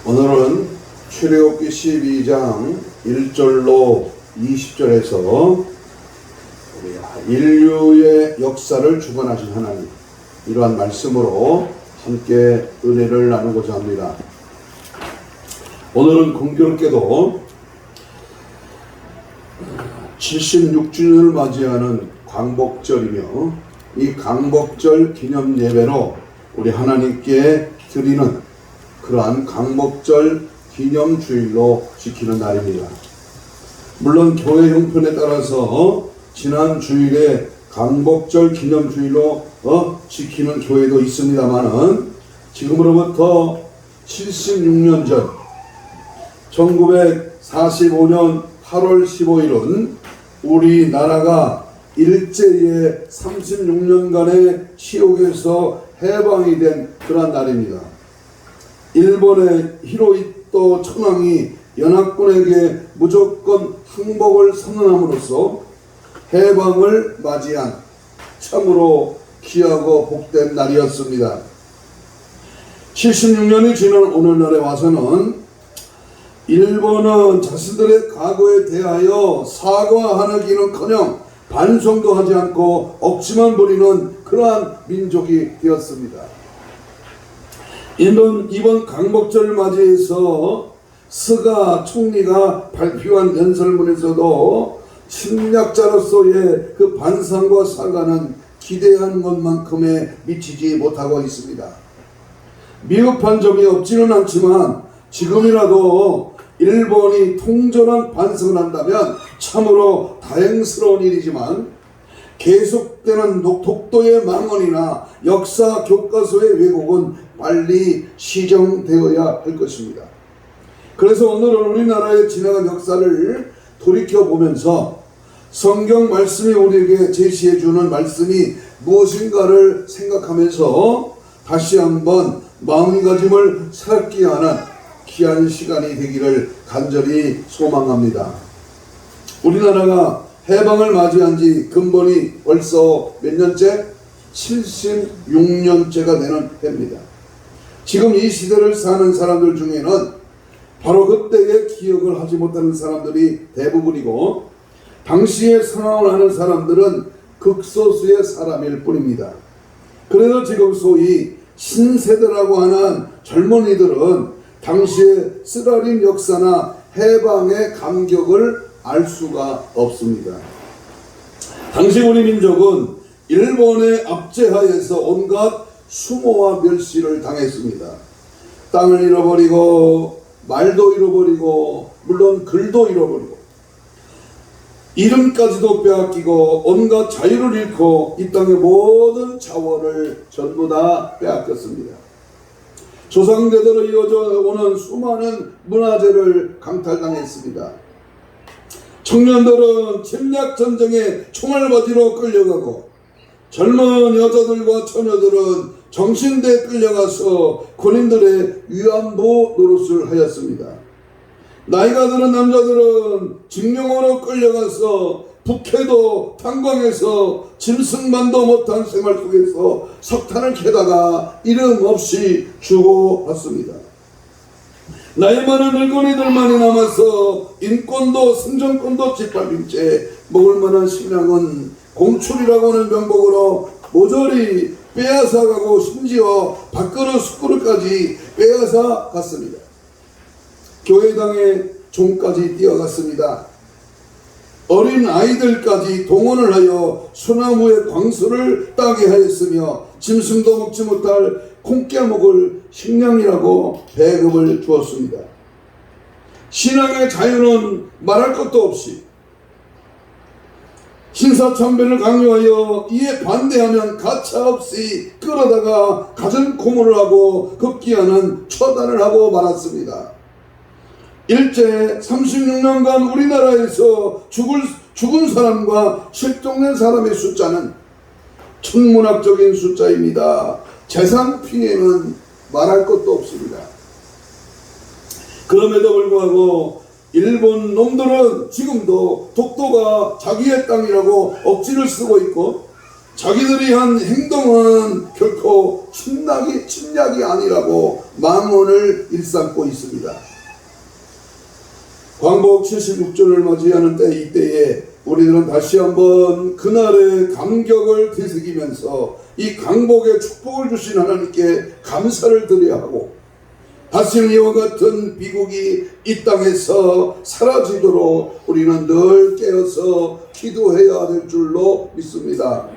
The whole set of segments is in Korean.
오늘은 출애굽기 12장 1절로 20절에서 인류의 역사를 주관하신 하나님, 이러한 말씀으로 함께 은혜를 나누고자 합니다. 오늘은 공교롭게도 76주년을 맞이하는 광복절이며, 이 광복절 기념 예배로 우리 하나님께 드리는 그러한 광복절 기념주일로 지키는 날입니다. 물론 교회 형편에 따라서 지난 주일에 광복절 기념주일로 지키는 교회도 있습니다만은, 지금으로부터 76년 전 1945년 8월 15일은 우리나라가 일제의 36년간의 치욕에서 해방이 된 그런 날입니다. 일본의 히로히토 천황이 연합군에게 무조건 항복을 선언함으로써 해방을 맞이한 참으로 귀하고 복된 날이었습니다. 76년이 지난 오늘날에 와서는 일본은 자신들의 과거에 대하여 사과하기는커녕 반성도 하지 않고 억지만 부리는 그러한 민족이 되었습니다. 이번 광복절을 맞이해서 스가 총리가 발표한 연설문에서도 침략자로서의 그 반성과 사과는 기대한 것만큼에 미치지 못하고 있습니다. 미흡한 점이 없지는 않지만 지금이라도 일본이 통절한 반성을 한다면 참으로 다행스러운 일이지만, 계속되는 독도의 망언이나 역사 교과서의 왜곡은 빨리 시정되어야 할 것입니다. 그래서 오늘은 우리나라의 지나간 역사를 돌이켜보면서 성경 말씀이 우리에게 제시해주는 말씀이 무엇인가를 생각하면서 다시 한번 마음가짐을 새롭게 하는 귀한 시간이 되기를 간절히 소망합니다. 우리나라가 해방을 맞이한 지 근본이 벌써 몇 년째? 76년째가 되는 해입니다. 지금 이 시대를 사는 사람들 중에는 바로 그때의 기억을 하지 못하는 사람들이 대부분이고, 당시의 상황을 아는 사람들은 극소수의 사람일 뿐입니다. 그래서 지금 소위 신세대라고 하는 젊은이들은 당시의 쓰라린 역사나 해방의 감격을 알 수가 없습니다. 당시 우리 민족은 일본의 압제하에서 온갖 수모와 멸시를 당했습니다. 땅을 잃어버리고 말도 잃어버리고 물론 글도 잃어버리고 이름까지도 빼앗기고 온갖 자유를 잃고 이 땅의 모든 자원을 전부 다 빼앗겼습니다. 조상대대로 이어져 오는 수많은 문화재를 강탈당했습니다. 청년들은 침략전쟁에 총알 바지로 끌려가고, 젊은 여자들과 처녀들은 정신대에 끌려가서 군인들의 위안부 노릇을 하였습니다. 나이가 드는 남자들은 징용으로 끌려가서 북해도 탄광에서 짐승만도 못한 생활 속에서 석탄을 캐다가 이름 없이 주고받습니다. 나이 많은 늙은이들만이 남아서 인권도 생존권도 짓밟힌 채 먹을 만한 식량은 공출이라고 하는 명목으로 모조리 빼앗아가고, 심지어 밥그릇 숟그릇까지 빼앗아 갔습니다. 교회당에 종까지 뛰어갔습니다. 어린 아이들까지 동원을 하여 소나무의 광수를 따게 하였으며, 짐승도 먹지 못할 콩깨먹을 식량이라고 배급을 주었습니다. 신앙의 자유는 말할 것도 없이, 신사참배를 강요하여 이에 반대하면 가차없이 끌어다가 가전 고문을 하고 급기야는 처단을 하고 말았습니다. 일제 36년간 우리나라에서 죽은 사람과 실종된 사람의 숫자는 천문학적인 숫자입니다. 재산 피해는 말할 것도 없습니다. 그럼에도 불구하고 일본 놈들은 지금도 독도가 자기의 땅이라고 억지를 쓰고 있고, 자기들이 한 행동은 결코 침략이 아니라고 망언을 일삼고 있습니다. 광복 76주를 맞이하는 이때에 우리들은 다시 한번 그날의 감격을 되새기면서 이 강복의 축복을 주신 하나님께 감사를 드려야 하고, 다시는 이와 같은 비극이 이 땅에서 사라지도록 우리는 늘 깨어서 기도해야 될 줄로 믿습니다.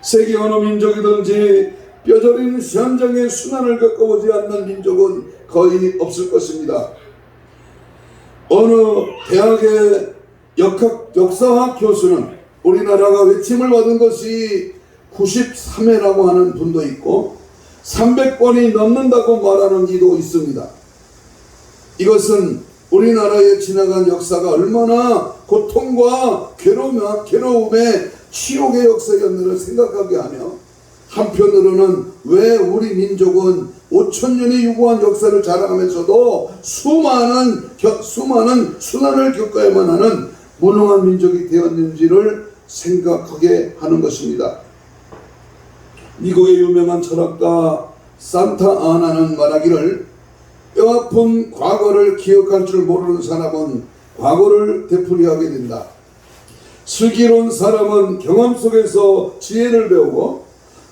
세계 어느 민족이든지 뼈저린 현장의 순환을 겪어보지 않는 민족은 거의 없을 것입니다. 어느 대학의 역사학 교수는 우리나라가 외침을 받은 것이 93회라고 하는 분도 있고 300번이 넘는다고 말하는 이도 있습니다. 이것은 우리나라에 지나간 역사가 얼마나 고통과 괴로움의 치욕의 역사였는지를 생각하게 하며, 한편으로는 왜 우리 민족은 5,000년이 유구한 역사를 자랑하면서도 수많은 순환을 겪어야만 하는 무능한 민족이 되었는지를 생각하게 하는 것입니다. 미국의 유명한 철학가 산타 아나는 말하기를, 뼈아픈 과거를 기억할 줄 모르는 사람은 과거를 되풀이하게 된다. 슬기로운 사람은 경험 속에서 지혜를 배우고,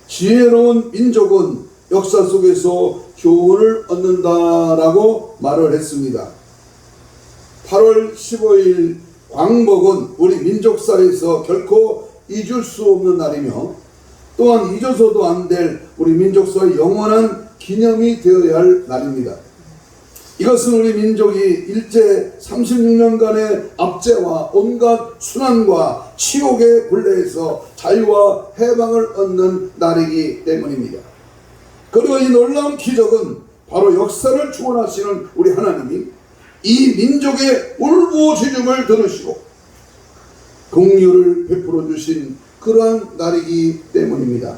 지혜로운 민족은 역사 속에서 교훈을 얻는다라고 말을 했습니다. 8월 15일 광복은 우리 민족사에서 결코 잊을 수 없는 날이며, 또한 잊어서도 안 될 우리 민족사의 영원한 기념이 되어야 할 날입니다. 이것은 우리 민족이 일제 36년간의 압제와 온갖 순환과 치욕의 굴레에서 자유와 해방을 얻는 날이기 때문입니다. 그리고 이 놀라운 기적은 바로 역사를 주관하시는 우리 하나님이 이 민족의 울부짖음을 들으시고 긍휼을 베풀어 주신 그러한 날이기 때문입니다.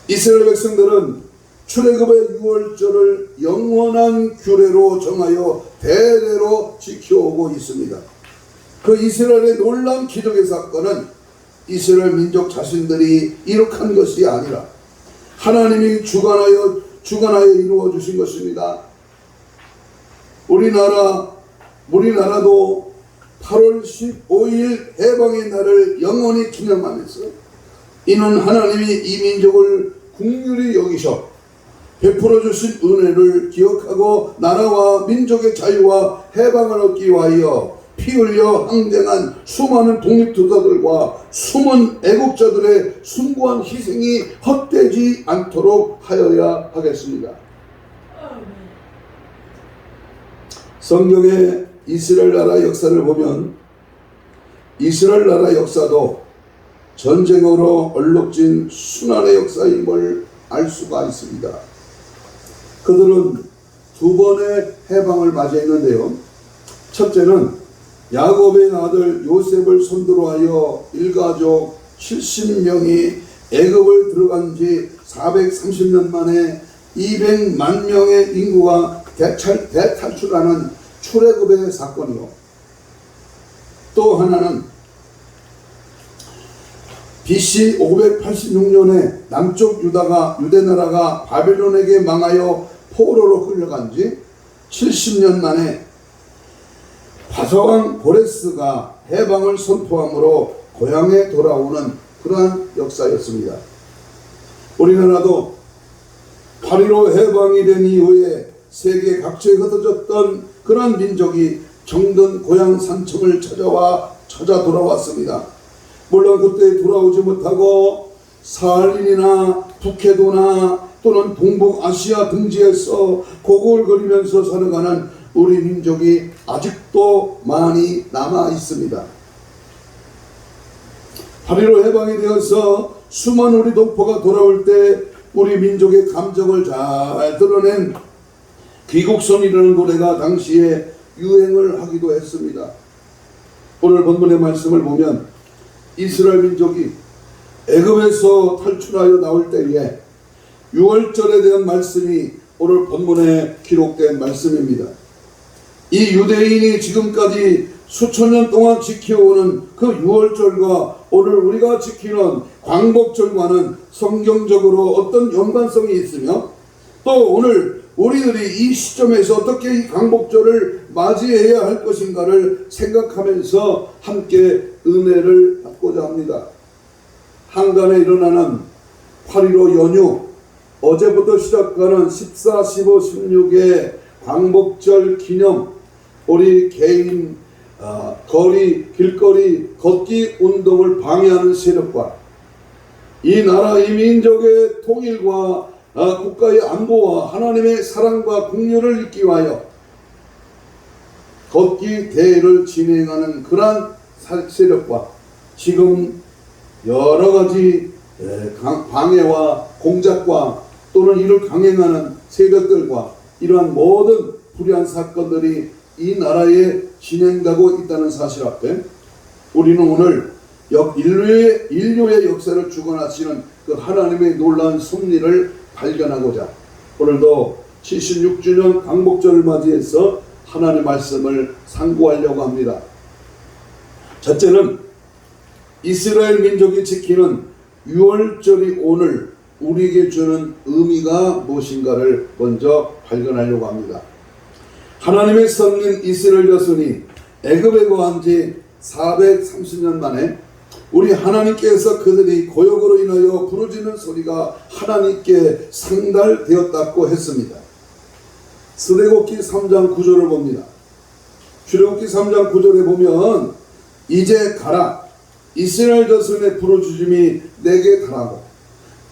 이스라엘 백성들은 출애굽의 유월절을 영원한 규례로 정하여 대대로 지켜오고 있습니다. 그 이스라엘의 놀라운 기적의 사건은 이스라엘 민족 자신들이 이룩한 것이 아니라 하나님이 주관하여 이루어 주신 것입니다. 우리나라도 8월 15일 해방의 날을 영원히 기념하면서, 이는 하나님이 이 민족을 긍휼히 여기셔 베풀어 주신 은혜를 기억하고 나라와 민족의 자유와 해방을 얻기 위하여 피 흘려 항쟁한 수많은 독립투사들과 숨은 애국자들의 숭고한 희생이 헛되지 않도록 하여야 하겠습니다. 성경의 이스라엘 나라 역사를 보면 이스라엘 나라 역사도 전쟁으로 얼룩진 순환의 역사인 걸 알 수가 있습니다. 그들은 두 번의 해방을 맞이했는데요. 첫째는 야곱의 아들 요셉을 손들어 하여 일가족 70명이 애굽을 들어간 지 430년 만에 200만 명의 인구가 대탈출하는 출애굽의 사건이요. 또 하나는 BC 586년에 남쪽 유대나라가 바벨론에게 망하여 포로로 끌려간 지 70년 만에 바사왕 고레스가 해방을 선포함으로 고향에 돌아오는 그러한 역사였습니다. 우리나라도 8.15 해방이 된 이후에 세계 각지에 흩어졌던 그러한 민족이 정든 고향 산청을 찾아 돌아왔습니다. 물론 그때 돌아오지 못하고 사할린이나 북해도나 또는 동북아시아 등지에서 고골거리면서 살아가는 우리 민족이 아직도 많이 남아 있습니다. 8.15 해방이 되어서 수많은 우리 동포가 돌아올 때 우리 민족의 감정을 잘 드러낸 귀국선이라는 노래가 당시에 유행을 하기도 했습니다. 오늘 본문의 말씀을 보면 이스라엘 민족이 애굽에서 탈출하여 나올 때에 유월절에 대한 말씀이 오늘 본문에 기록된 말씀입니다. 이 유대인이 지금까지 수천 년 동안 지켜오는 그 유월절과 오늘 우리가 지키는 광복절과는 성경적으로 어떤 연관성이 있으며 또 오늘 우리들이 이 시점에서 어떻게 이 광복절을 맞이해야 할 것인가를 생각하면서 함께 은혜를 받고자 합니다. 한간에 일어나는 8.15 연휴, 어제부터 시작하는 14, 15, 16의 광복절 기념, 우리 개인 길거리 걷기 운동을 방해하는 세력과 이 나라 이 민족의 통일과 국가의 안보와 하나님의 사랑과 국률을 잊기 위하여 걷기 대회를 진행하는 그러한 세력과 지금 여러 가지 방해와 공작과 또는 이를 강행하는 세력들과 이러한 모든 불의한 사건들이 이 나라에 진행되고 있다는 사실 앞에 우리는 오늘 인류의 역사를 주관하시는 그 하나님의 놀라운 섭리를 발견하고자 오늘도 76주년 광복절을 맞이해서 하나님의 말씀을 상고하려고 합니다. 첫째는 이스라엘 민족이 지키는 유월절이 오늘 우리에게 주는 의미가 무엇인가를 먼저 발견하려고 합니다. 하나님의 선민 이스라엘 자손이 애굽에 거한 지 430년 만에 우리 하나님께서 그들이 고역으로 인하여 부르짖는 소리가 하나님께 상달되었다고 했습니다. 출애굽기 3장 9절을 봅니다. 출애굽기 3장 9절에 보면 이제 가라 이스라엘 자손의 부르짖음이 내게 달하고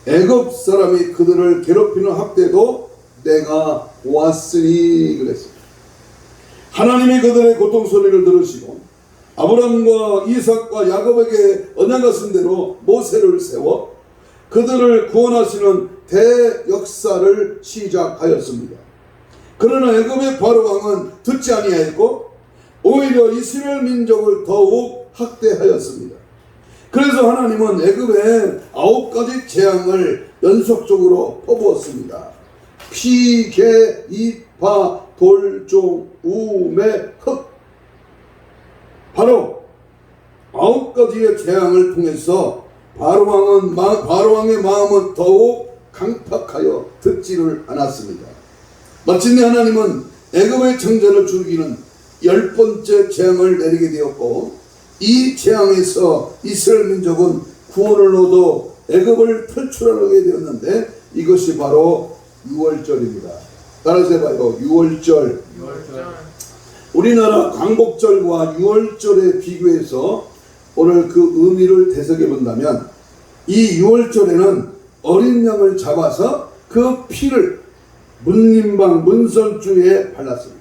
애굽 사람이 그들을 괴롭히는 학대도 내가 보았으니 그랬습니다. 하나님이 그들의 고통 소리를 들으시고 아브라함과 이삭과 야곱에게 언약하신 대로 모세를 세워 그들을 구원하시는 대역사를 시작하였습니다. 그러나 애굽의 바로 왕은 듣지 아니하였고 오히려 이스라엘 민족을 더욱 학대하였습니다. 그래서 하나님은 애굽에 9가지 재앙을 연속적으로 퍼부었습니다. 피, 개, 이파, 돌종, 우매, 흑. 바로 9가지의 재앙을 통해서 바로왕의 마음은 더욱 강팍하여 듣지를 않았습니다. 마침내 하나님은 애굽의 청년을 죽이는 10번째 재앙을 내리게 되었고 이 재앙에서 이스라엘 민족은 구원을 얻어 애굽을 탈출하게 되었는데 이것이 바로 유월절입니다. 따라서 해봐요. 유월절. 우리나라 광복절과 유월절에 비교해서 오늘 그 의미를 되새겨 본다면 이 유월절에는 어린 양을 잡아서 그 피를 문림방 문설주에 발랐습니다.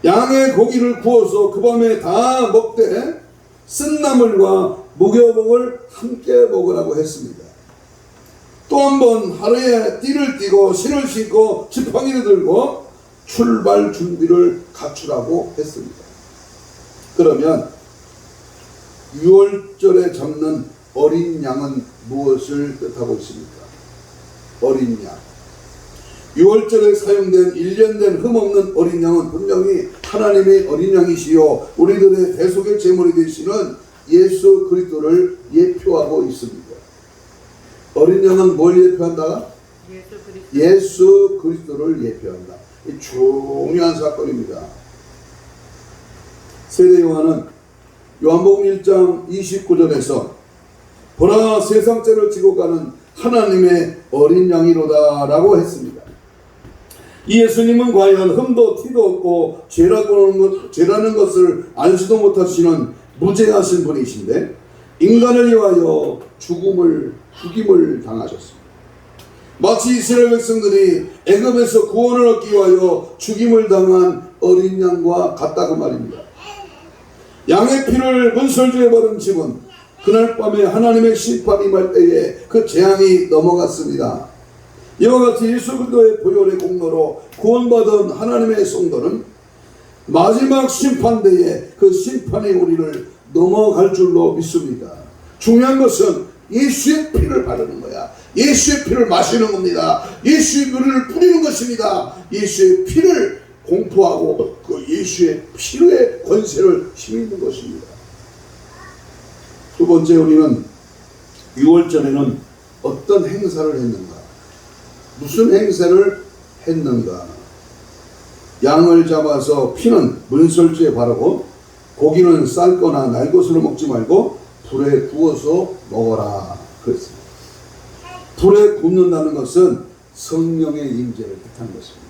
양의 고기를 구워서 그 밤에 다 먹되 쓴나물과 무교복을 함께 먹으라고 했습니다. 또 한 번 하루에 띠를 띠고 신을 신고 지팡이를 들고 출발 준비를 갖추라고 했습니다. 그러면 유월절에 잡는 어린 양은 무엇을 뜻하고 있습니까? 어린 양. 유월절에 사용된 1년 된 흠없는 어린 양은 분명히 하나님의 어린 양이시요 우리들의 대속의 제물이 되시는 예수 그리스도를 예표하고 있습니다. 어린 양은 뭘 예표한다? 예수 그리스도를 예표한다. 이 중요한 사건입니다. 세례 요한은 요한복음 1장 29절에서 보라 세상 죄를 지고 가는 하나님의 어린 양이로다 라고 했습니다. 이 예수님은 과연 흠도 티도 없고 죄라는 것을 알지도 못하시는 무죄하신 분이신데 인간을 위하여 죽임을 당하셨습니다. 마치 이스라엘 백성들이 애굽에서 구원을 얻기 위하여 죽임을 당한 어린 양과 같다고 말입니다. 양의 피를 문설주에 바른 집은 그날 밤에 하나님의 심판이 임할 때에 그 재앙이 넘어갔습니다. 이와 같이 예수 그리스도의 보혈의 공로로 구원받은 하나님의 성도는 마지막 심판대에 그 심판의 우리를 넘어갈 줄로 믿습니다. 중요한 것은 예수의 피를 바르는 거야. 예수의 피를 마시는 겁니다. 예수의 피를 뿌리는 것입니다. 예수의 피를 공포하고 그 예수의 피로의 권세를 힘입는 것입니다. 두 번째, 우리는 6월 전에는 어떤 행사를 했는가? 무슨 행사를 했는가? 양을 잡아서 피는 문설주에 바르고 고기는 삶거나 날 것으로 먹지 말고 불에 구워서 먹어라 그랬습니다. 불에 굽는다는 것은 성령의 임재를 뜻하는 것입니다.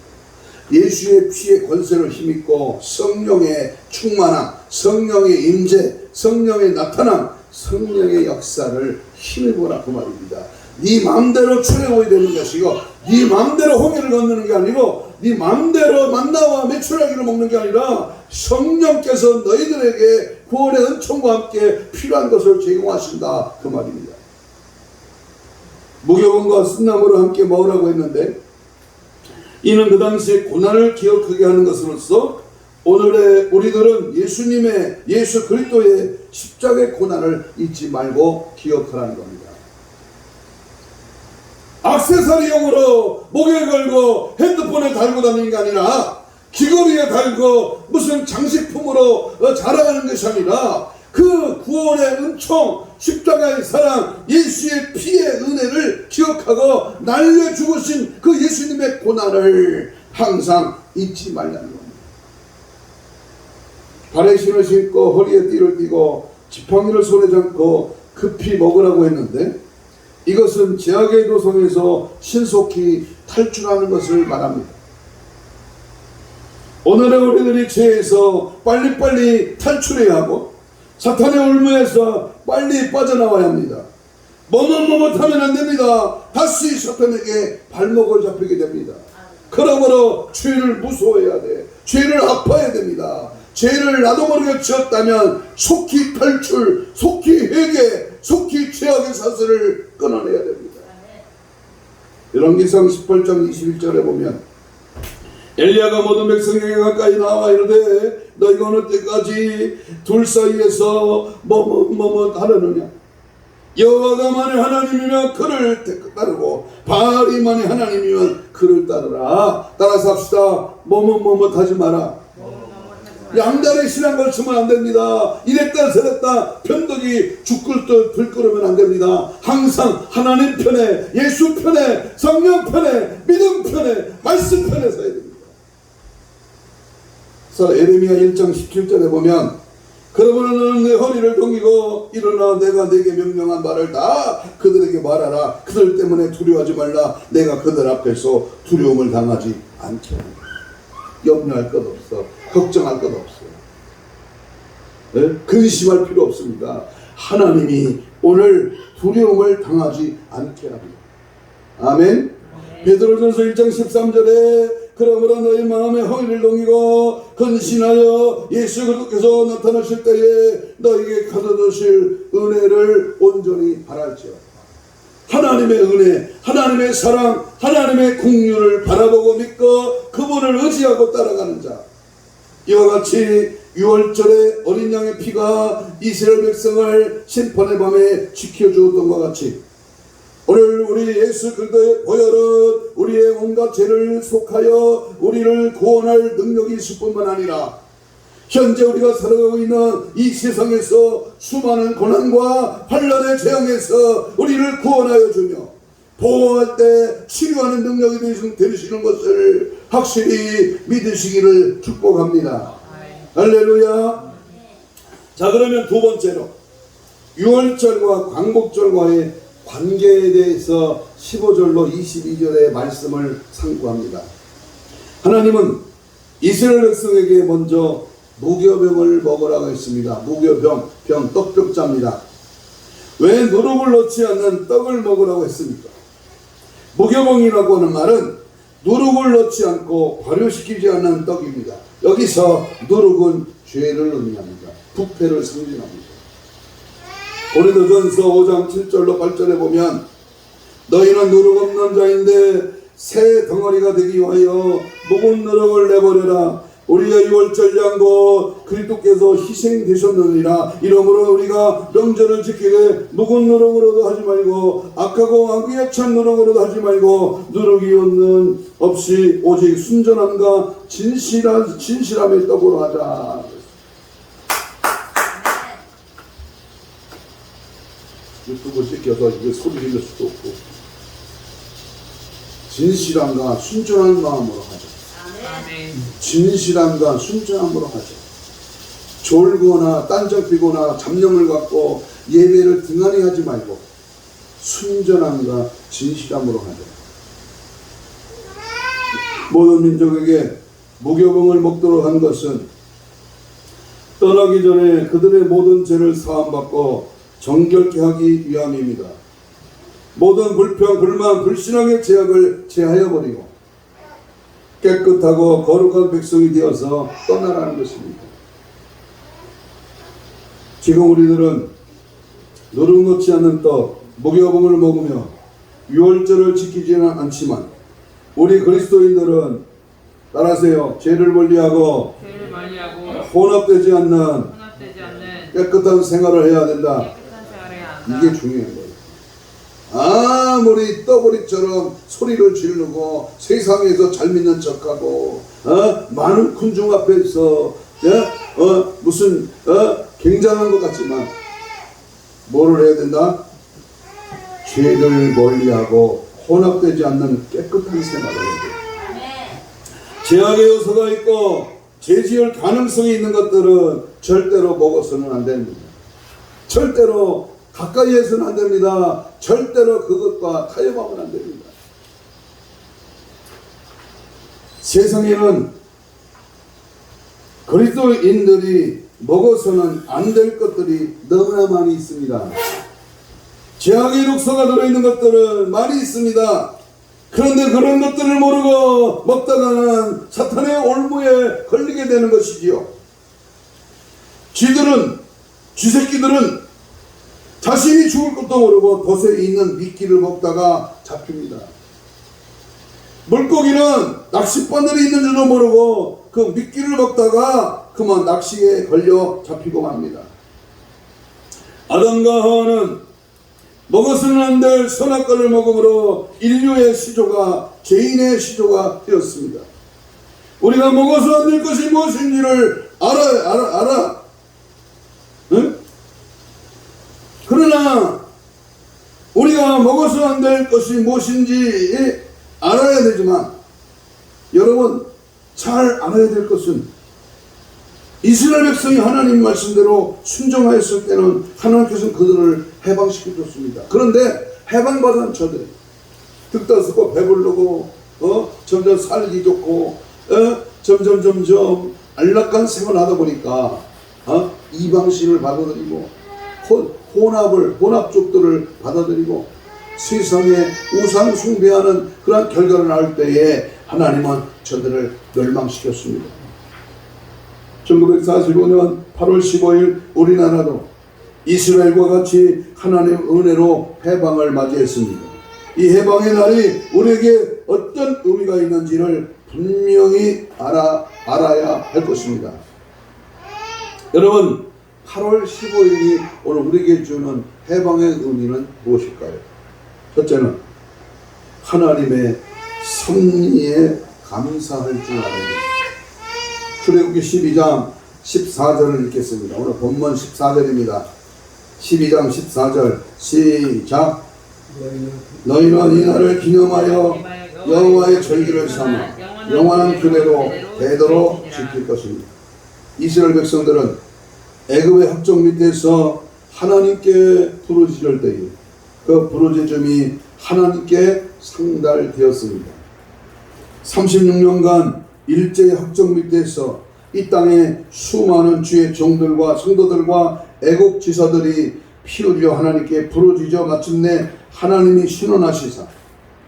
예수의 피의 권세를 힘입고 성령의 충만함, 성령의 임재, 성령의 나타남, 성령의 역사를 힘입어라 그 말입니다. 네 마음대로 출애굽이 되는 것이고 네 마음대로 홍해를 건너는 게 아니고 네 마음대로 만나와 메추라기를 먹는 게 아니라 성령께서 너희들에게 구원의 은총과 함께 필요한 것을 제공하신다 그 말입니다. 무교본과 쓴나무를 함께 먹으라고 했는데 이는 그 당시의 고난을 기억하게 하는 것으로서 오늘의 우리들은 예수님의 예수 그리스도의 십자가의 고난을 잊지 말고 기억하라는 겁니다. 액세서리용으로 목에 걸고 핸드폰에 달고 다니는 게 아니라 귀걸이에 달고 무슨 장식품으로 자랑하는 것이 아니라 그 구원의 은총, 십자가의 사랑, 예수의 피의 은혜를 기억하고 날려 죽으신 그 예수님의 고난을 항상 잊지 말라는 겁니다. 발에 신을 신고 허리에 띠를 띠고 지팡이를 손에 잡고 급히 먹으라고 했는데 이것은 제약의 도성에서 신속히 탈출하는 것을 말합니다. 오늘의 우리들이 죄에서 빨리빨리 탈출해야 하고 사탄의 올무에서 빨리 빠져나와야 합니다. 머뭇머뭇하면 안 됩니다. 다시 사탄에게 발목을 잡히게 됩니다. 그러므로 죄를 무서워해야 돼. 죄를 아파해야 됩니다. 죄를 나도 모르게 지었다면 속히 탈출, 속히 회개, 속히 죄악의 사슬을 끊어내야 됩니다. 열왕기상 18장 21절에 보면 엘리야가 모든 백성에게 가까이 나와 이르되 너희가 어느 때까지 둘 사이에서 머뭇머뭇하려느냐? 여호와가 만일 하나님이면 그를 따르고 바알이 만일 하나님이면 그를 따르라. 따라서 합시다. 머뭇머뭇하지 마라. 양다리 신앙 걸치면 안 됩니다. 이랬다 저랬다 변덕이 죽글듯 들끓으면 안 됩니다. 항상 하나님 편에, 예수 편에, 성령 편에, 믿음 편에, 말씀 편에 서야 됩니다. 그래서 에레미야 1장 17절에 보면 그러므로 너는 내 허리를 동이고 일어나 내가 내게 명령한 말을 다 그들에게 말하라. 그들 때문에 두려워하지 말라. 내가 그들 앞에서 두려움을 당하지 않게 하리라. 염려할 것 없어. 걱정할 것 없어요. 네? 근심할 필요 없습니다. 하나님이 오늘 두려움을 당하지 않게 합니다. 아멘. 베드로전서 1장 13절에 그러므로 너희 마음에 허리를 동이고 근신하여 예수 그리스도께서 나타나실 때에 너희에게 가져주실 은혜를 온전히 바랄지어다. 하나님의 은혜, 하나님의 사랑, 하나님의 긍휼을 바라보고 믿고 그분을 의지하고 따라가는 자. 이와 같이 6월절에 어린 양의 피가 이스라엘 백성을 심판의 밤에 지켜주었던 것 같이 오늘 우리 예수 그리스도의 보혈은 우리의 온갖 죄를 속하여 우리를 구원할 능력이 있을 뿐만 아니라 현재 우리가 살아가고 있는 이 세상에서 수많은 고난과 환난의 재앙에서 우리를 구원하여 주며 보호할 때 치료하는 능력이 되시는 것을 확실히 믿으시기를 축복합니다. 할렐루야. 자, 그러면 두 번째로 6월절과 광복절과의 관계에 대해서 15절로 22절의 말씀을 상고합니다. 하나님은 이스라엘 백성에게 먼저 무교병을 먹으라고 했습니다. 무교병, 떡벽자입니다. 왜 누룩을 넣지 않는 떡을 먹으라고 했습니까? 무교병이라고 하는 말은 누룩을 넣지 않고 발효시키지 않는 떡입니다. 여기서 누룩은 죄를 의미합니다. 부패를 상징합니다. 고린도전서 5장 7절로 8절에 보면 너희는 누룩 없는 자인데 새 덩어리가 되기 위하여 묵은 누룩을 내버려라. 우리의 유월절 양고 그리스도께서 희생되셨느니라. 이러므로 우리가 명절을 지키되 묵은 누룩으로도 하지 말고 악하고 악의에 찬 누룩으로도 하지 말고 누룩이 없이 오직 순전함과 진실함의 떡으로 하자. 유튜브 찍혀서 이게 소리 들릴 수도 없고, 진실함과 순전한 마음으로 하자. 진실함과 순전함으로 하자. 졸거나 딴적피거나 잡념을 갖고 예배를 등한히 하지 말고 순전함과 진실함으로 하자. 모든 민족에게 무교병을 먹도록 한 것은 떠나기 전에 그들의 모든 죄를 사함받고 정결케 하기 위함입니다. 모든 불평, 불만, 불신앙의 죄악을 제하여 버리고 깨끗하고 거룩한 백성이 되어서 떠나라는 것입니다. 지금 우리들은 누룩 넣지 않는 떡, 무교병을 먹으며 유월절을 지키지는 않지만 우리 그리스도인들은 따라하세요. 죄를 멀리하고 혼합되지 않는 깨끗한 생활을 해야 된다. 이게 중요한 거예요. 아무리 떠버리처럼 소리를 지르고 세상에서 잘 믿는 척하고 많은 군중 앞에서 무슨 굉장한 것 같지만 뭐를 해야 된다? 죄를 멀리하고 혼합되지 않는 깨끗한 생활을 해야 돼요. 죄악의 요소가 있고 죄지을 가능성이 있는 것들은 절대로 먹어서는 안 됩니다. 절대로 가까이 해서는 안 됩니다. 절대로 그것과 타협하면 안 됩니다. 세상에는 그리스도인들이 먹어서는 안 될 것들이 너무나 많이 있습니다. 죄악의 독소가 들어있는 것들은 많이 있습니다. 그런데 그런 것들을 모르고 먹다가는 사탄의 올무에 걸리게 되는 것이지요. 쥐새끼들은 자신이 죽을 것도 모르고 돛에 있는 미끼를 먹다가 잡힙니다. 물고기는 낚싯바늘이 있는 줄도 모르고 그 미끼를 먹다가 그만 낚시에 걸려 잡히고 맙니다. 아담과 하와는 먹어서는 안 될 선악과를 먹음으로 인류의 시조가 죄인의 시조가 되었습니다. 우리가 먹어서 안 될 것이 무엇인지를 알아. 응? 그러나 우리가 먹어서 안 될 것이 무엇인지 알아야 되지만 여러분 잘 알아야 될 것은 이스라엘 백성이 하나님 말씀대로 순종하였을 때는 하나님께서는 그들을 해방시켜줬습니다. 그런데 해방받은 저들 득다스고 배부르고 점점 살기 좋고 점점 안락한 생활을 하다 보니까 이방신을 받아들이고 혼합족들을 받아들이고 세상에 우상 숭배하는 그런 결과를 낳을 때에 하나님은 저들을 멸망시켰습니다. 1945년 8월 15일 우리나라도 이스라엘과 같이 하나님의 은혜로 해방을 맞이했습니다. 이 해방의 날이 우리에게 어떤 의미가 있는지를 분명히 알아야 할 것입니다. 여러분 8월 15일이 오늘 우리에게 주는 해방의 의미는 무엇일까요? 첫째는 하나님의 섭리에 감사할 줄 알아야 됩니다. 출애굽기 12장 14절을 읽겠습니다. 오늘 본문 14절입니다. 12장 14절 시작. 너희는 이 날을 기념하여 여호와의 절기를 삼아 영원한 규례로 대대로 지킬 것입니다. 이스라엘 백성들은 애굽의 학종 밑에서 하나님께 부르짖을 때에 그 부르짖음이 하나님께 상달되었습니다. 36년간 일제의 학종 밑에서 이 땅에 수많은 주의 종들과 성도들과 애국 지사들이 피 흘려 하나님께 부르짖어 마침내 하나님이 신원하시사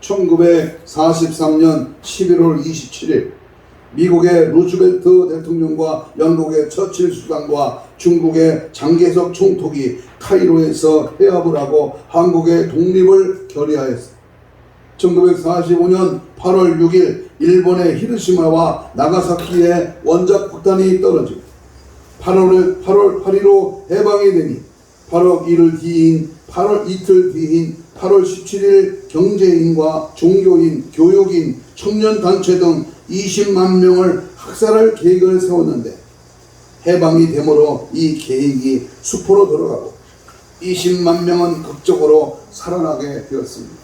1943년 11월 27일 미국의 루즈벨트 대통령과 영국의 처칠 수상과 중국의 장개석 총독이 카이로에서 회합을 하고 한국의 독립을 결의하였습니다. 1945년 8월 6일 일본의 히로시마와 나가사키에 원자 폭탄이 떨어지고 8월 8일로 해방이 되니 8월 이틀 뒤인 8월 17일 경제인과 종교인, 교육인, 청년단체 등 20만 명을 학살할 계획을 세웠는데 해방이 되므로 이 계획이 수포로 들어가고 20만 명은 극적으로 살아나게 되었습니다.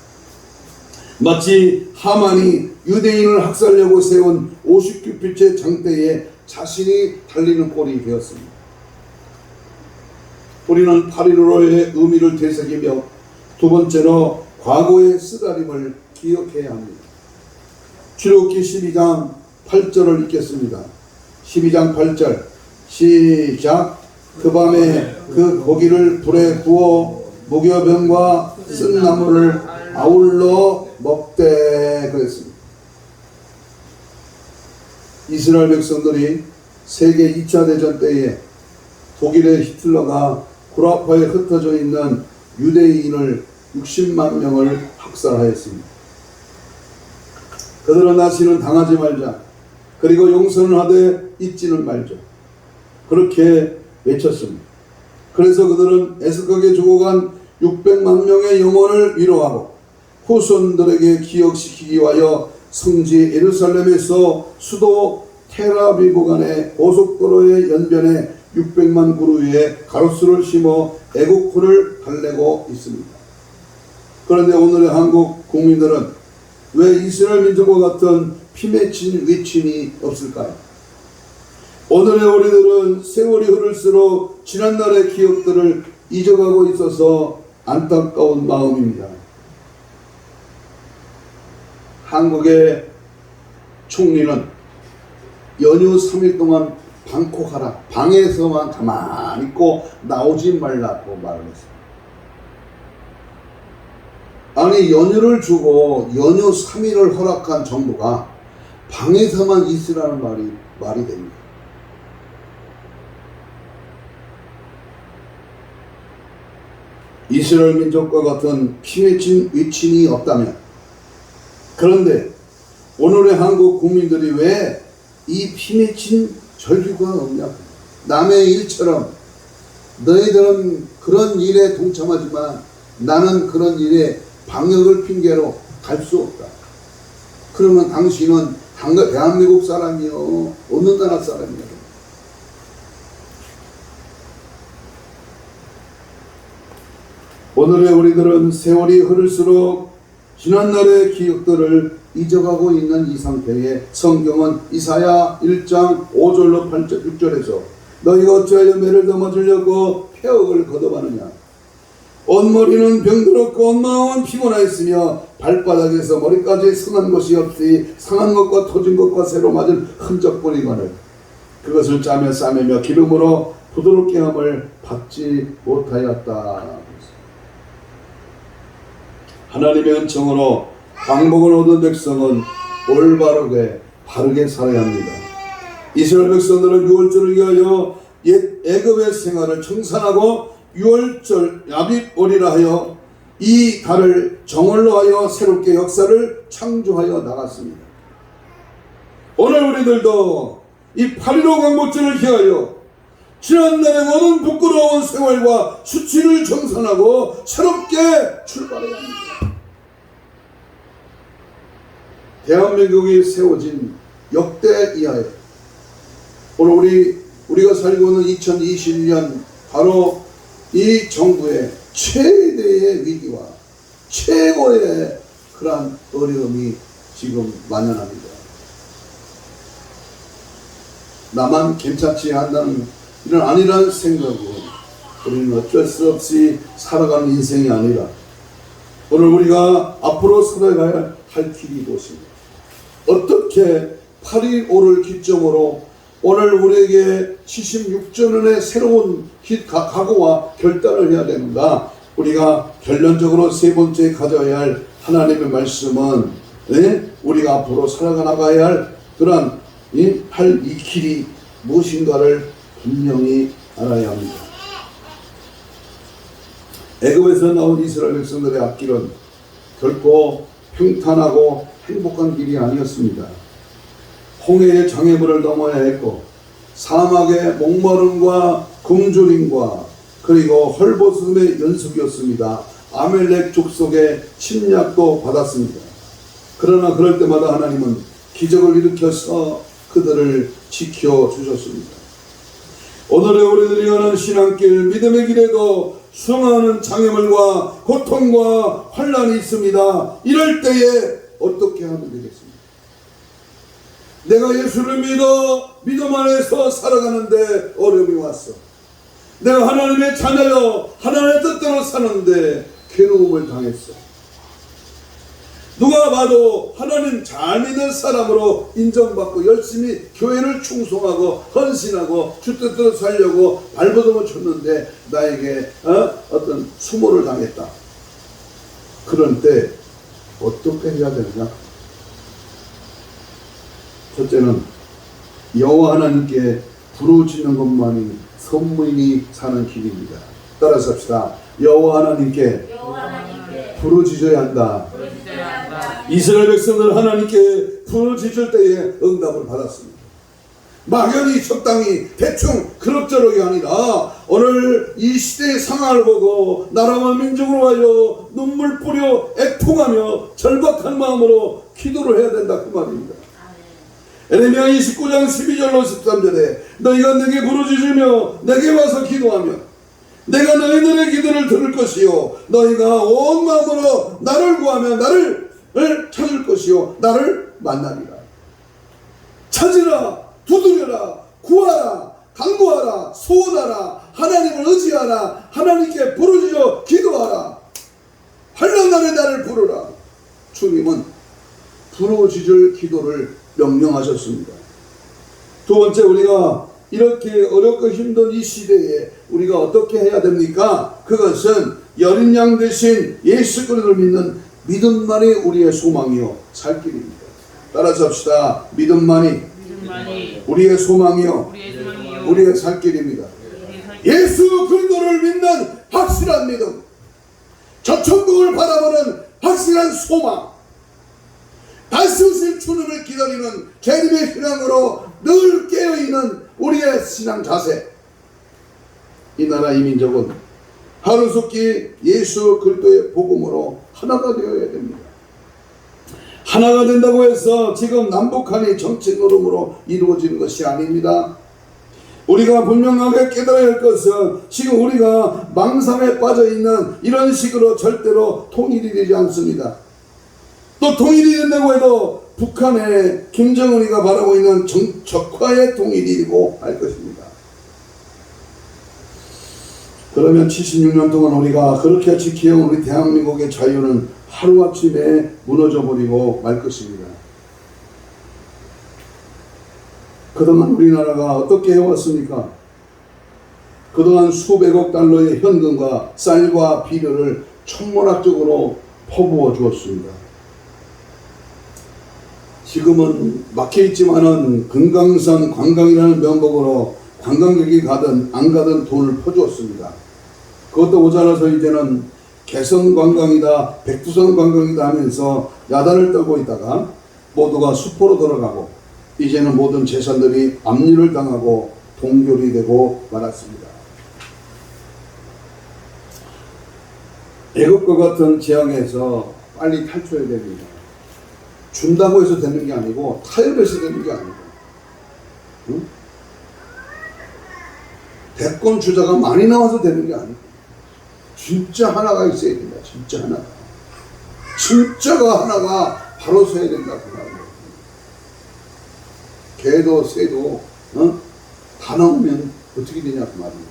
마치 하만이 유대인을 학살하려고 세운 59필째 장대에 자신이 달리는 꼴이 되었습니다. 우리는 8.15의 의미를 되새기며 두 번째로 과거의 쓰다림을 기억해야 합니다. 출애굽기 12장 8절을 읽겠습니다. 12장 8절 시작. 그 밤에 그 고기를 불에 구워 무교병과 쓴 나물을 아울러 먹되 그랬습니다. 이스라엘 백성들이 세계 2차 대전 때에 독일의 히틀러가 구라파에 흩어져 있는 유대인을 60만 명을 학살하였습니다. 그들은 다시는 당하지 말자. 그리고 용서는 하되 잊지는 말자. 그렇게 외쳤습니다. 그래서 그들은 애석하게 죽어간 600만 명의 영혼을 위로하고 후손들에게 기억시키기 위하여 성지 예루살렘에서 수도 테라비브 간의 고속도로의 연변에 600만 그루 위에 가로수를 심어 애국호를 달래고 있습니다. 그런데 오늘의 한국 국민들은 왜 이스라엘 민족과 같은 피 맺힌 외침이 없을까요? 오늘의 우리들은 세월이 흐를수록 지난날의 기억들을 잊어가고 있어서 안타까운 마음입니다. 한국의 총리는 연휴 3일 동안 방콕하라, 방에서만 가만히 있고 나오지 말라고 말을 했습니다. 아니 연휴를 주고 연휴 3일을 허락한 정부가 방에서만 있으라는 말이 됩니다. 이스라엘 민족과 같은 피 맺힌 위친이 없다면, 그런데 오늘의 한국 국민들이 왜 이 피 맺힌 절규가 없냐? 남의 일처럼 너희들은 그런 일에 동참하지만 나는 그런 일에 방역을 핑계로 갈 수 없다. 그러면 당신은 대한민국 사람이요, 어느 나라 사람이요? 오늘의 우리들은 세월이 흐를수록 지난날의 기억들을 잊어가고 있는 이 상태에 성경은 이사야 1장 5절로 8절 6절에서 너희가 어찌하여 매를 넘어지려고 폐역을 거듭하느냐? 온 머리는 병들었고 온 마음은 피곤하였으며 발바닥에서 머리까지 상한 것이 없이 상한 것과 터진 것과 새로 맞은 흔적뿐이거늘 그것을 짜며 싸매며 기름으로 부드럽게 함을 받지 못하였다. 하나님의 은총으로 방복을 얻은 백성은 올바르게 바르게 살아야 합니다. 이스라엘 백성들은 유월절을 위하여 옛 애굽의 생활을 청산하고 유월절 야빗월이라 하여 이 달을 정월로 하여 새롭게 역사를 창조하여 나갔습니다. 오늘 우리들도 이 8.15 광복절을 기하여 지난날의 모든 부끄러운 생활과 수치를 정산하고 새롭게 출발해야 합니다. 대한민국이 세워진 역대 이하에 오늘 우리가 살고 있는 2021년 바로 이 정부의 최대의 위기와 최고의 그러한 어려움이 지금 만연합니다. 나만 괜찮지 않다는 이런 아니라는 생각으로 우리는 어쩔 수 없이 살아가는 인생이 아니라 오늘 우리가 앞으로 살아가야 할 길이 무엇입니까? 어떻게 8.15를 기점으로 오늘 우리에게 76주년의 새로운 각오와 결단을 해야 되는가? 우리가 결론적으로 세 번째 가져야 할 하나님의 말씀은 우리가 앞으로 살아가 나가야 할 그런 이 길이 무엇인가를 분명히 알아야 합니다. 애굽에서 나온 이스라엘 백성들의 앞길은 결코 평탄하고 행복한 길이 아니었습니다. 홍해의 장애물을 넘어야 했고 사막의 목마름과 굶주림과 그리고 헐벗음의 연속이었습니다. 아멜렉 족속의 침략도 받았습니다. 그러나 그럴 때마다 하나님은 기적을 일으켜서 그들을 지켜주셨습니다. 오늘의 우리들이 가는 신앙길 믿음의 길에도 수많은 장애물과 고통과 환난이 있습니다. 이럴 때에 어떻게 하면 되겠습니까? 내가 예수를 믿어 믿음 안에서 살아가는데 어려움이 왔어. 내가 하나님의 자녀여 하나님의 뜻대로 사는데 괴로움을 당했어. 누가 봐도 하나님 잘 믿는 사람으로 인정받고 열심히 교회를 충성하고 헌신하고 주 뜻대로 살려고 발버둥을 쳤는데 나에게 어떤 수모를 당했다. 그런 때 어떻게 해야 되느냐? 첫째는 여호와 하나님께 부르짖는 것만이 선민이 사는 길입니다. 따라서 합시다. 여호와 하나님께 부르짖어야 한다. 이스라엘 백성들 하나님께 부르짖을 때에 응답을 받았습니다. 막연히 적당히 대충 그럭저럭이 아니라 오늘 이 시대의 상황을 보고 나라와 민족으로 하여 눈물 뿌려 애통하며 절박한 마음으로 기도를 해야 된다 그 말입니다. 에레미야 29장 12절로 13절에 너희가 내게 부르짖으며 내게 와서 기도하며 내가 너희들의 기도를 들을 것이요 너희가 온 마음으로 나를 구하며 나를 찾을 것이요 나를 만나리라. 찾으라, 두드려라, 구하라, 간구하라, 소원하라, 하나님을 의지하라, 하나님께 부르짖어 기도하라. 환난 날에 나를 부르라. 주님은 부르짖을 기도를 명령하셨습니다. 두 번째, 우리가 이렇게 어렵고 힘든 이 시대에 우리가 어떻게 해야 됩니까? 그것은 여린 양 대신 예수 그리스도를 믿는 믿음만이 우리의 소망이요 살 길입니다. 따라서 합시다. 믿음만이 우리의 소망이요 우리의 살 길입니다. 예수 그리스도를 믿는 확실한 믿음, 저 천국을 바라보는 확실한 소망, 다시 오실 주님을 기다리는 재림의 신앙으로 늘 깨어있는 우리의 신앙 자세. 이 나라 이 민족은 하루속히 예수 그리스도의 복음으로 하나가 되어야 됩니다. 하나가 된다고 해서 지금 남북한이 정치 노름으로 이루어지는 것이 아닙니다. 우리가 분명하게 깨달아야 할 것은 지금 우리가 망상에 빠져있는 이런 식으로 절대로 통일이 되지 않습니다. 또 통일이 된다고 해도 북한의 김정은이가 바라고 있는 적화의 통일이고 할 것입니다. 그러면 76년 동안 우리가 그렇게 지켜온 우리 대한민국의 자유는 하루아침에 무너져버리고 말 것입니다. 그동안 우리나라가 어떻게 해왔습니까? 그동안 수백억 달러의 현금과 쌀과 비료를 천문학적으로 퍼부어 주었습니다. 지금은 막혀있지만은 금강산 관광이라는 명목으로 관광객이 가든 안 가든 돈을 퍼주었습니다. 그것도 모자라서 이제는 개성 관광이다, 백두산 관광이다 하면서 야단을 떨고 있다가 모두가 수포로 돌아가고 이제는 모든 재산들이 압류를 당하고 동결이 되고 말았습니다. 애국과 같은 재앙에서 빨리 탈출해야 됩니다. 준다고 해서 되는 게 아니고 타협해서 되는 게 아니고, 응? 대권 주자가 많이 나와서 되는 게 아니고 진짜 하나가 있어야 된다. 진짜 하나가. 진짜가 하나가 바로 서야 된다. 그 말이에요. 개도 새도 다 나오면 어떻게 되냐 그 말이에요.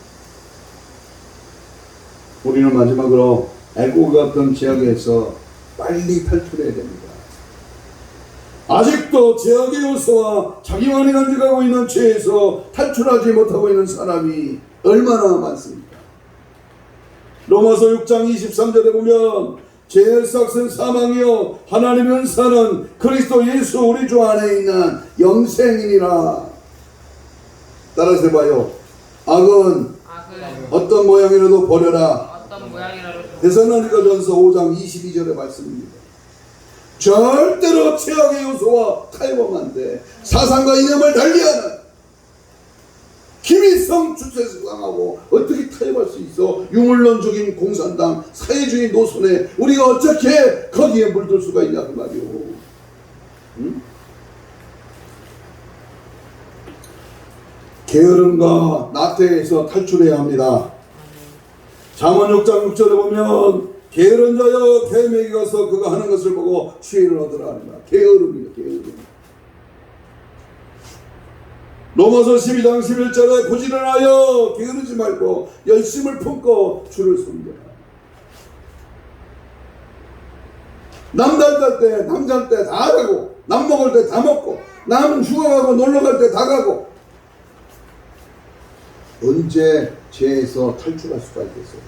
우리는 마지막으로 애국 같은 제약에서 빨리 탈출해야 됩니다. 아직도 제약의 요소와 자기만이 간직하고 있는 죄에서 탈출하지 못하고 있는 사람이 얼마나 많습니까? 로마서 6장 23절에 보면 죄의 삭은 사망이요 하나님의 은사는 그리스도 예수 우리 주 안에 있는 영생이니라. 따라서 해봐요. 악은 어떤 모양이라도 버려라. 데살로니가전서 5장 22절의 말씀입니다. 절대로 최악의 요소와 타협하면 사상과 이념을 달리하는 김일성 주체수당하고 어떻게 타협할 수 있어? 유물론적인 공산당 사회주의 노선에 우리가 어떻게 거기에 물들 수가 있냐 그 말이오. 응? 게으름과 나태에서 탈출해야 합니다. 잠언 6장 6절에 보면 게으른 자여 개미에게 가서 그가 하는 것을 보고 지혜를 얻으라 합니다. 게으름이에요. 게으름. 로마서 12장 11절에 부지런하여 게으르지 말고 열심을 품고 주를 섬겨라. 남잘 때 남잘 때 다 가고 남 먹을 때 다 먹고 남 휴가 가고 놀러 갈 때 다 가고 언제 죄에서 탈출할 수가 있겠어요?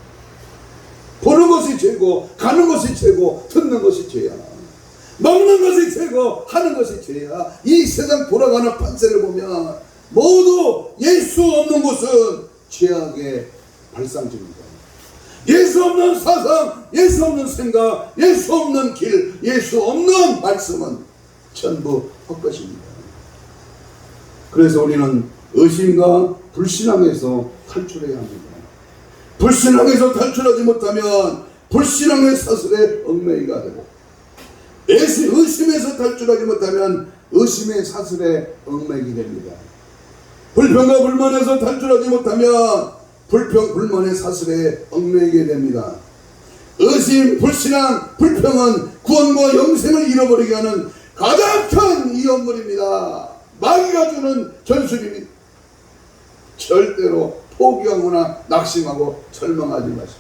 보는 것이 죄고 가는 것이 죄고 듣는 것이 죄야. 먹는 것이 죄고 하는 것이 죄야. 이 세상 돌아가는 판세를 보면 모두 예수 없는 곳은 죄악의 발상지입니다. 예수 없는 사상, 예수 없는 생각, 예수 없는 길, 예수 없는 말씀은 전부 헛것입니다. 그래서 우리는 의심과 불신앙에서 탈출해야 합니다. 불신앙에서 탈출하지 못하면 불신앙의 사슬에 얽매이가 되고, 의심에서 탈출하지 못하면 의심의 사슬에 얽매이게 됩니다. 불평과 불만에서 탈출하지 못하면 불만의 사슬에 얽매이게 됩니다. 의심, 불신앙, 불평은 구원과 영생을 잃어버리게 하는 가장 큰 이언물입니다. 마귀가 주는 전술입니다. 절대로 포기하거나 낙심하고 절망하지 마십시오.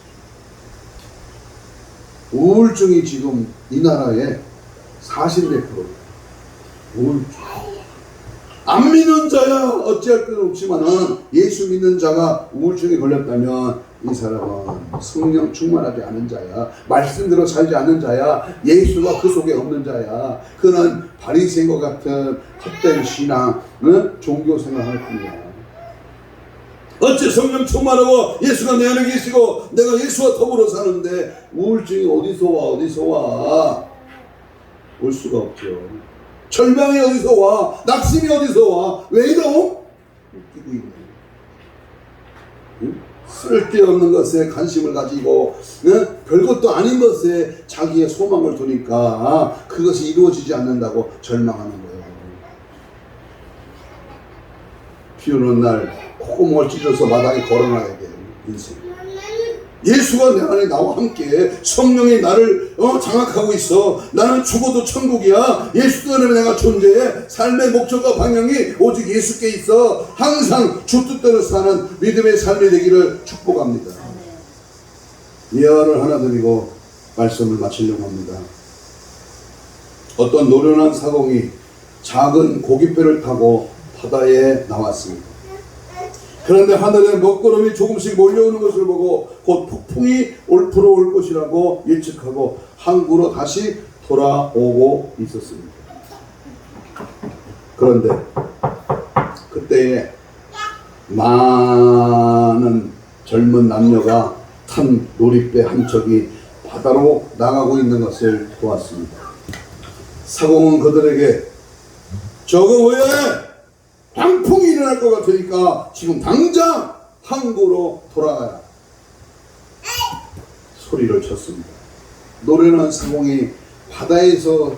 우울증이 지금 이 나라에 40몇 %. 우울증. 안 믿는 자야 어찌할 것 없지만은 예수 믿는 자가 우울증에 걸렸다면 이 사람은 성령 충만하지 않은 자야. 말씀대로 살지 않는 자야. 예수가 그 속에 없는 자야. 그는 바리새인과 같은 헛된 신앙, 종교 생활할 뿐이야. 어째 성령 충만하고 예수가 내 안에 계시고 내가 예수와 더불어 사는데 우울증이 어디서 와? 올 수가 없죠. 절망이 어디서 와? 낙심이 어디서 와? 왜 이러? 웃기고 있네. 응? 쓸데없는 것에 관심을 가지고 별것도 아닌 것에 자기의 소망을 두니까 그것이 이루어지지 않는다고 절망하는 거예요. 비 오는 날 콧구멍을 찢어서 마당에 걸어놔야 돼요. 인생. 예수가 내 안에 나와 함께 성령이 나를 장악하고 있어. 나는 죽어도 천국이야. 예수 때문에 내가 존재해. 삶의 목적과 방향이 오직 예수께 있어. 항상 주 뜻대로 사는 믿음의 삶이 되기를 축복합니다. 예언을 하나 드리고 말씀을 마치려고 합니다. 어떤 노련한 사공이 작은 고깃배를 타고 바다에 나왔습니다. 그런데 하늘에 먹구름이 조금씩 몰려오는 것을 보고 곧 폭풍이 불어올 것이라고 예측하고 항구로 다시 돌아오고 있었습니다. 그런데 그때에 많은 젊은 남녀가 탄 놀이배 한 척이 바다로 나가고 있는 것을 보았습니다. 사공은 그들에게 저거 왜 광풍이 일어날 것 같으니까 지금 당장 항구로 돌아가야 소리를 쳤습니다. 노련한 사공이 바다에서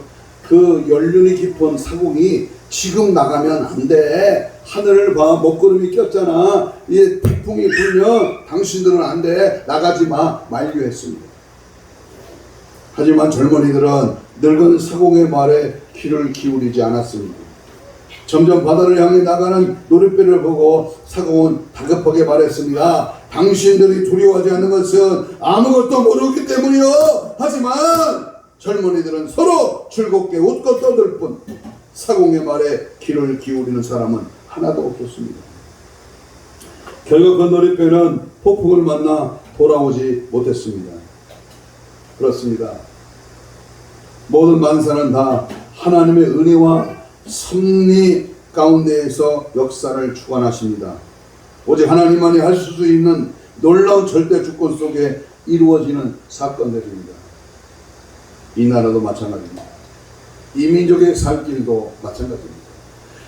그 연륜이 깊은 사공이 지금 나가면 안 돼. 하늘을 봐. 먹구름이 꼈잖아. 이 태풍이 불면 당신들은 안 돼. 나가지 마. 만류했습니다. 하지만 젊은이들은 늙은 사공의 말에 귀를 기울이지 않았습니다. 점점 바다를 향해 나가는 놀이배를 보고 사공은 다급하게 말했습니다. 당신들이 두려워하지 않는 것은 아무것도 모르기 때문이요. 하지만 젊은이들은 서로 즐겁게 웃고 떠들 뿐 사공의 말에 귀를 기울이는 사람은 하나도 없었습니다. 결국 그 놀이배는 폭풍을 만나 돌아오지 못했습니다. 그렇습니다. 모든 만사는 다 하나님의 은혜와 섭리 가운데에서 역사를 주관하십니다. 오직 하나님만이 할 수 있는 놀라운 절대 주권 속에 이루어지는 사건들입니다. 이 나라도 마찬가지입니다. 이 민족의 살 길도 마찬가지입니다.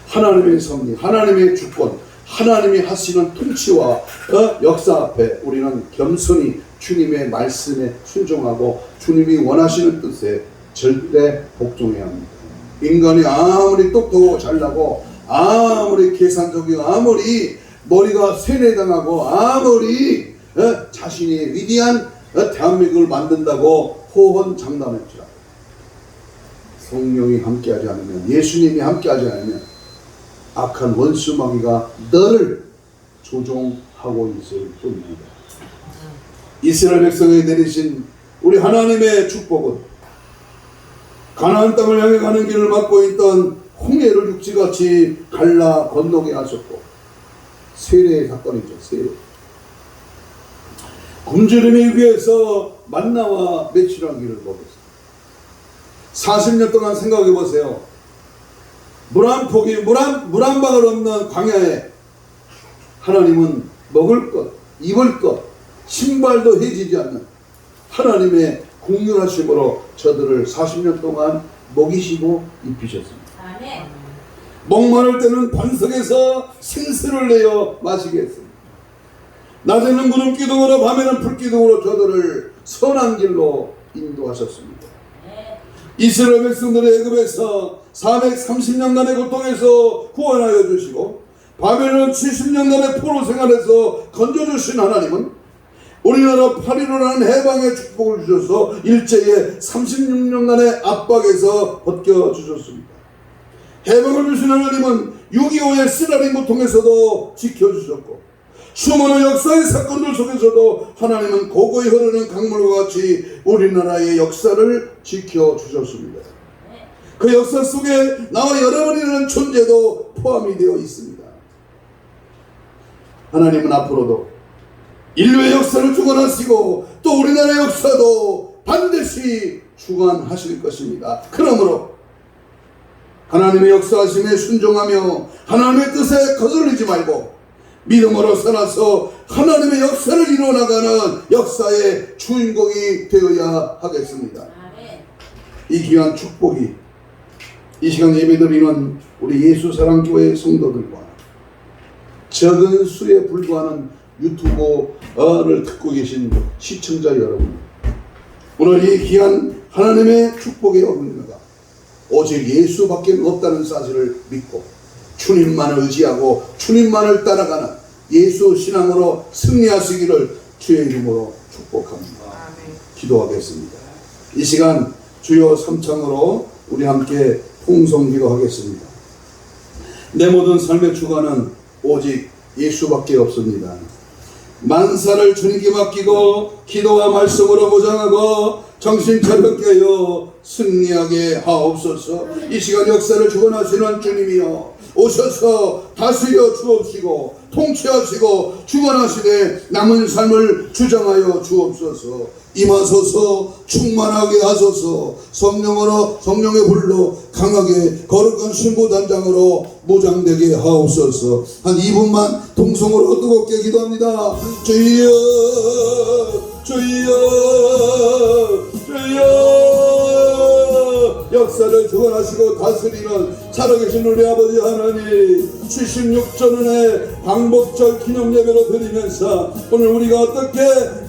하나님의 섭리, 하나님의 주권, 하나님이 하시는 통치와 역사 앞에 우리는 겸손히 주님의 말씀에 순종하고 주님이 원하시는 뜻에 절대 복종해야 합니다. 인간이 아무리 똑똑하고 잘나고 아무리 계산적이고 아무리 머리가 세뇌당하고 아무리 자신이 위대한 대한민국을 만든다고 호언장담했지라 성령이 함께하지 않으면, 예수님이 함께하지 않으면 악한 원수 마귀가 너를 조종하고 있을 뿐입니다. 이스라엘 백성에 내리신 우리 하나님의 축복은 가나안 땅을 향해 가는 길을 막고 있던 홍해를 육지같이 갈라 건너게 하셨고, 세례의 사건이죠. 세례. 굶주림이 위해서 만나와 메추라는 길을 먹었어요. 40년 동안 생각해 보세요. 물 한 폭이, 물 한 방울 없는 광야에 하나님은 먹을 것, 입을 것, 신발도 해지지 않는 하나님의 공유하심으로 저들을 40년 동안 먹이시고 입히셨습니다. 아멘. 목마를 때는 반석에서 생수를 내어 마시게 했습니다. 낮에는 구름 기둥으로 밤에는 불 기둥으로 저들을 선한 길로 인도하셨습니다. 이스라엘 백성들의 애굽에서 430년간의 고통에서 구원하여 주시고 바벨론 70년간의 포로 생활에서 건져주신 하나님은 우리나라 파리로라는 해방의 축복을 주셔서 일제의 36년간의 압박에서 벗겨주셨습니다. 해방을 주신 하나님은 6.25의 쓰라린 고통에서도 지켜주셨고 수많은 역사의 사건들 속에서도 하나님은 고고히 흐르는 강물과 같이 우리나라의 역사를 지켜주셨습니다. 그 역사 속에 나와 여러분이라는 존재도 포함이 되어 있습니다. 하나님은 앞으로도 인류의 역사를 주관하시고 또 우리나라의 역사도 반드시 주관하실 것입니다. 그러므로 하나님의 역사하심에 순종하며 하나님의 뜻에 거슬리지 말고 믿음으로 살아서 하나님의 역사를 이루어나가는 역사의 주인공이 되어야 하겠습니다. 이 귀한 축복이 이 시간 예배드리는 우리 예수사랑교회 성도들과 적은 수에 불과하는 유튜브를 듣고 계신 시청자 여러분, 오늘 이 귀한 하나님의 축복의 어머니가 오직 예수밖에 없다는 사실을 믿고 주님만을 의지하고 주님만을 따라가는 예수 신앙으로 승리하시기를 주의 이름으로 축복합니다. 기도하겠습니다. 이 시간 주여 삼창으로 우리 함께 통성기도하겠습니다. 내 모든 삶의 주관은 오직 예수밖에 없습니다. 만사를 주님께 맡기고 기도와 말씀으로 보장하고 정신 차렵게 하여 승리하게 하옵소서. 이 시간 역사를 주관하시는 주님이여 오셔서 다스려 주옵시고 통치하시고 주관하시되 남은 삶을 주장하여 주옵소서. 임하소서. 충만하게 하소서. 성령의 불로 강하게 거룩한 신부단장으로 무장되게 하옵소서. 한 2분만 통성으로 뜨겁게 기도합니다. 주여 주여 주여 역사를 주관하시고 다스리는 살아계신 우리 아버지 하나님, 76전원의 방법절 기념예배로 드리면서 오늘 우리가 어떻게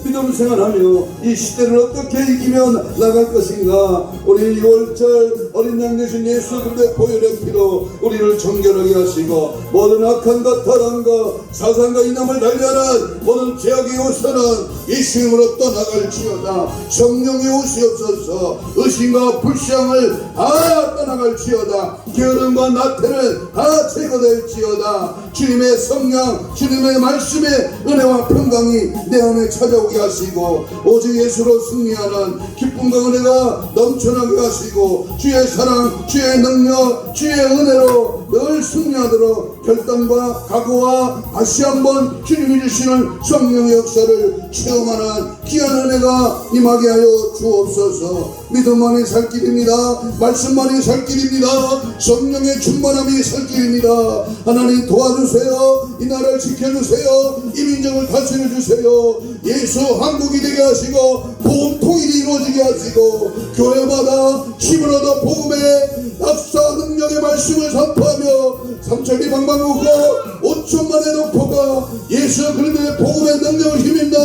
믿음 생활하며 이 시대를 어떻게 이기며 나갈 것인가, 우리 6월절 어린 양 되신 예수 그리스도의 보혈의 피로 우리를 정결하게 하시고 모든 악한 것 더러운 것 사상과 이념을 달리하는 모든 죄악의 요소는 예수 이름으로 떠나갈지어다. 성령이 오시옵소서. 의심과 불쌍을 다 떠나갈지어다. 게으름과 나태는 다 제거될지어다. 주님의 성령, 주님의 말씀의 은혜와 평강이 내 안에 찾아오게 하시고 오직 예수로 승리하는 기쁨과 은혜가 넘쳐나게 하시고 주의 사랑, 주의 능력, 주의 은혜로 늘 승리하도록 결단과 각오와 다시 한번 주님이 주시는 성령의 역사를 체험하는 귀한 은혜가 임하게 하여 주옵소서. 믿음만이 살 길입니다. 말씀만이 살 길입니다. 성령의 충만함이 살 길입니다. 하나님 도와주세요. 이 나라를 지켜주세요. 이 민족을 다스려주세요. 예수 한국이 되게 하시고 복음 통일이 이루어지게 하시고 교회마다 힘을 얻어 복음의 역사 능력의 말씀을 선포하며 삼천리 방방곡곡 5천만의 동포가 예수 그리스도의 복음의 능력을 힘입니다.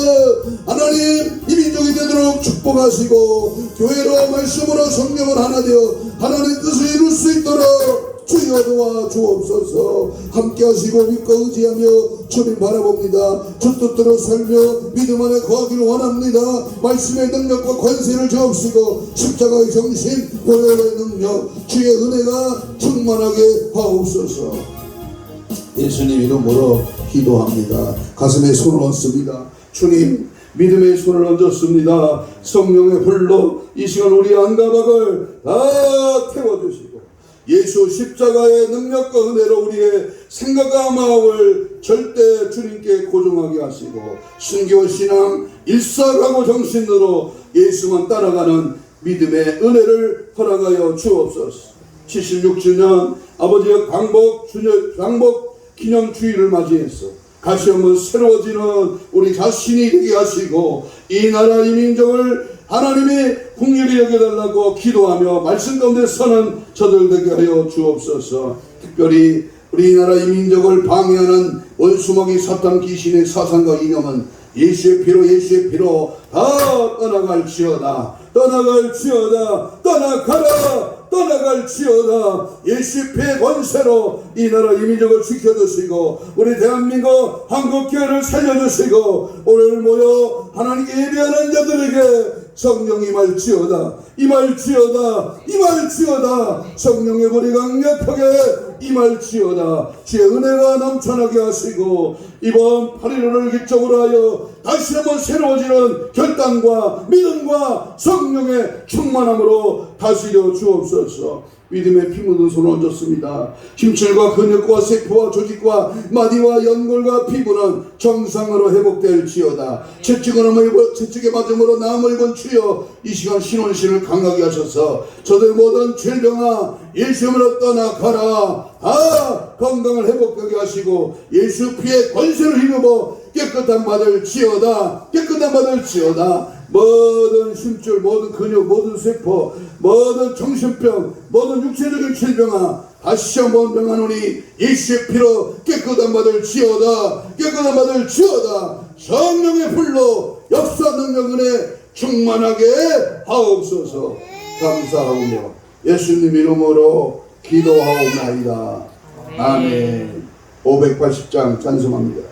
하나님 이 민족이 되도록 축복하시고 교회로 말씀으로 성령을 하나 되어 하나님의 뜻을 이룰 수 있도록 주여 도와 주옵소서. 함께 하시고 믿고 의지하며 주님 바라봅니다. 주 뜻대로 살며 믿음 안에 거하기를 원합니다. 말씀의 능력과 권세를 주옵시고 십자가의 정신 보혈의 능력 주의 은혜가 충만하게 하옵소서. 예수님 이름으로 기도합니다. 가슴에 손을 얹습니다. 주님 믿음의 손을 얹었습니다. 성령의 불로 이 시간 우리 안가박을 다 태워주시고 예수 십자가의 능력과 은혜로 우리의 생각과 마음을 절대 주님께 고정하게 하시고 순교 신앙 일사하고 정신으로 예수만 따라가는 믿음의 은혜를 허락하여 주옵소서. 76주년 아버지의 광복 기념주의를 맞이해서 다시 한번 새로워지는 우리 자신이 되게 하시고 이 나라 이 민족을 하나님이 긍휼히 여겨달라고 기도하며 말씀 가운데 서는 저들 되게 하여 주옵소서. 특별히 우리나라 이 민족을 방해하는 원수먹이 사탄 귀신의 사상과 이념은 예수의 피로 다 떠나갈지어다. 떠나갈지어다. 예수의 피의 권세로 이 나라 이 민족을 지켜주시고 우리 대한민국 한국교회를 살려주시고 오늘 모여 하나님께 예배하는 자들에게 성령 임할지어다. 성령의 불이 강력하게 임할지어다. 주의 은혜가 넘쳐나게 하시고 이번 8.15를 기점으로 하여 다시 한번 새로워지는 결단과 믿음과 성령의 충만함으로 다스려 주옵소서. 믿음의 피 묻은 손을 얹었습니다. 힘줄과 근육과 세포와 조직과 마디와 연골과 피부는 정상으로 회복될지어다. 채찍에 맞음으로 나음을 입은 주여 이 시간 신원신을 강하게 하셔서 저들 모든 질병아 예수님으로 떠나가라. 건강을 회복하게 하시고 예수 피의 권세를 힘입어 깨끗한 받을지어다. 모든 힘줄, 모든 근육, 모든 세포, 모든 정신병, 모든 육체적인 질병아 다시 한번 명하노니 예수의 피로 깨끗한 받을지어다. 성령의 불로 역사 능력 은혜 충만하게 하옵소서. 감사하며 예수님 이름으로 기도하옵나이다. 아멘. 580장 찬송합니다.